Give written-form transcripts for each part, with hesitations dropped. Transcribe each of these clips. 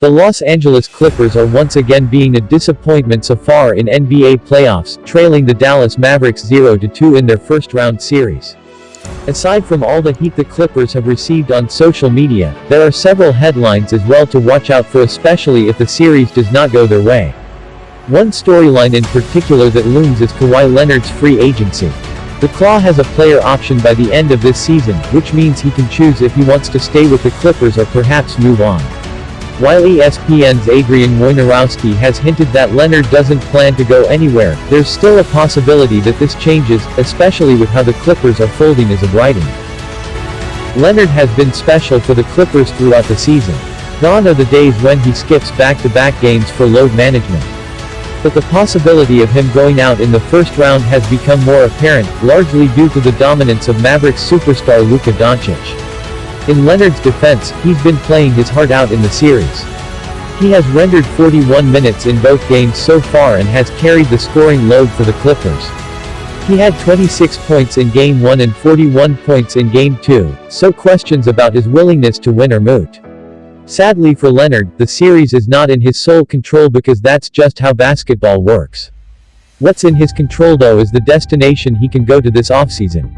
The Los Angeles Clippers are once again being a disappointment so far in NBA playoffs, trailing the Dallas Mavericks 0-2 in their first-round series. Aside from all the heat the Clippers have received on social media, there are several headlines as well to watch out for, especially if the series does not go their way. One storyline in particular that looms is Kawhi Leonard's free agency. The Claw has a player option by the end of this season, which means he can choose if he wants to stay with the Clippers or perhaps move on. While ESPN's Adrian Wojnarowski has hinted that Leonard doesn't plan to go anywhere, there's still a possibility that this changes, especially with how the Clippers are folding as of writing. Leonard has been special for the Clippers throughout the season. Gone are the days when he skips back-to-back games for load management. But the possibility of him going out in the first round has become more apparent, largely due to the dominance of Mavericks superstar Luka Doncic. In Leonard's defense, he's been playing his heart out in the series. He has rendered 41 minutes in both games so far and has carried the scoring load for the Clippers. He had 26 points in Game 1 and 41 points in Game 2, so questions about his willingness to win are moot. Sadly for Leonard, the series is not in his sole control because that's just how basketball works. What's in his control though is the destination he can go to this offseason.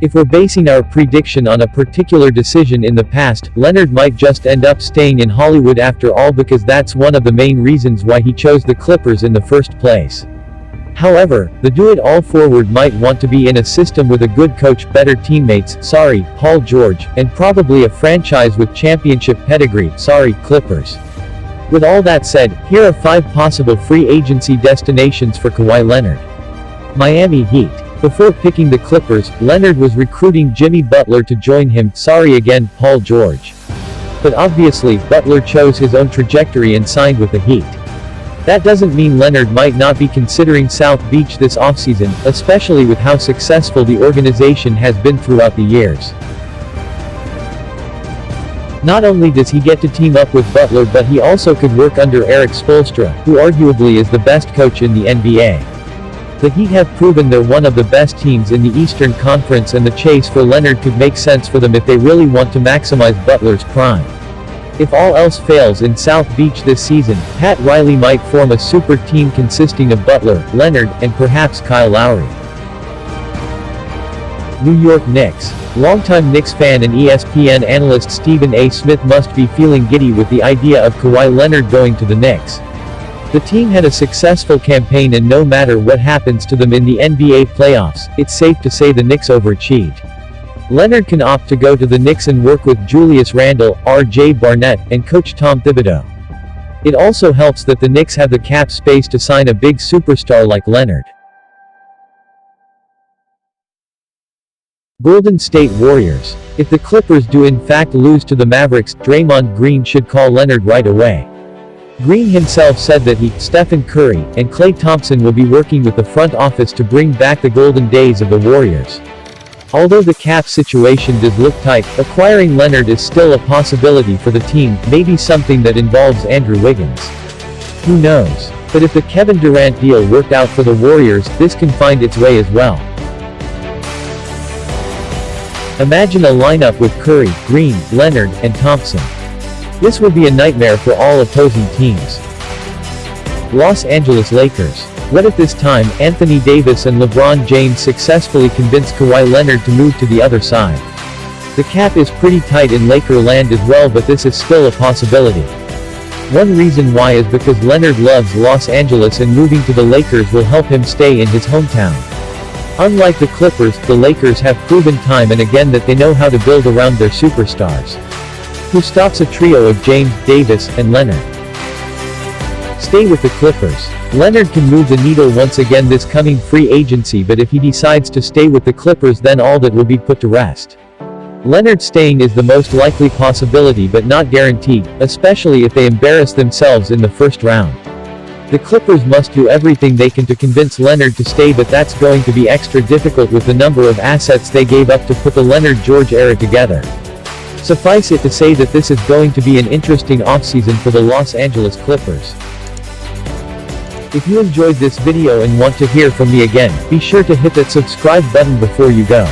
If we're basing our prediction on a particular decision in the past, Leonard might just end up staying in Hollywood after all, because that's one of the main reasons why he chose the Clippers in the first place. However, the do-it-all forward might want to be in a system with a good coach, better teammates, sorry, Paul George, and probably a franchise with championship pedigree, sorry, Clippers. With all that said, here are 5 possible free agency destinations for Kawhi Leonard. Miami Heat. Before picking the Clippers, Leonard was recruiting Jimmy Butler to join him, sorry again, Paul George. But obviously, Butler chose his own trajectory and signed with the Heat. That doesn't mean Leonard might not be considering South Beach this offseason, especially with how successful the organization has been throughout the years. Not only does he get to team up with Butler, but he also could work under Eric Spoelstra, who arguably is the best coach in the NBA. The Heat have proven they're one of the best teams in the Eastern Conference, and the chase for Leonard could make sense for them if they really want to maximize Butler's prime. If all else fails in South Beach this season, Pat Riley might form a super team consisting of Butler, Leonard, and perhaps Kyle Lowry. New York Knicks. Longtime Knicks fan and ESPN analyst Stephen A. Smith must be feeling giddy with the idea of Kawhi Leonard going to the Knicks. The team had a successful campaign, and no matter what happens to them in the NBA playoffs, it's safe to say the Knicks overachieved. Leonard can opt to go to the Knicks and work with Julius Randle, R.J. Barnett, and coach Tom Thibodeau. It also helps that the Knicks have the cap space to sign a big superstar like Leonard. Golden State Warriors. If the Clippers do in fact lose to the Mavericks, Draymond Green should call Leonard right away. Green himself said that he, Stephen Curry, and Klay Thompson will be working with the front office to bring back the golden days of the Warriors. Although the cap situation does look tight, acquiring Leonard is still a possibility for the team, maybe something that involves Andrew Wiggins. Who knows? But if the Kevin Durant deal worked out for the Warriors, this can find its way as well. Imagine a lineup with Curry, Green, Leonard, and Thompson. This would be a nightmare for all opposing teams. Los Angeles Lakers. What if this time, Anthony Davis and LeBron James successfully convince Kawhi Leonard to move to the other side? The cap is pretty tight in Laker land as well, but this is still a possibility. One reason why is because Leonard loves Los Angeles, and moving to the Lakers will help him stay in his hometown. Unlike the Clippers, the Lakers have proven time and again that they know how to build around their superstars. Who stops a trio of James, Davis, and Leonard? Stay with the Clippers. Leonard can move the needle once again this coming free agency, but if he decides to stay with the Clippers, then all that will be put to rest. Leonard staying is the most likely possibility, but not guaranteed, especially if they embarrass themselves in the first round. The Clippers must do everything they can to convince Leonard to stay, but that's going to be extra difficult with the number of assets they gave up to put the Leonard-George era together. Suffice it to say that this is going to be an interesting offseason for the Los Angeles Clippers. If you enjoyed this video and want to hear from me again, be sure to hit that subscribe button before you go.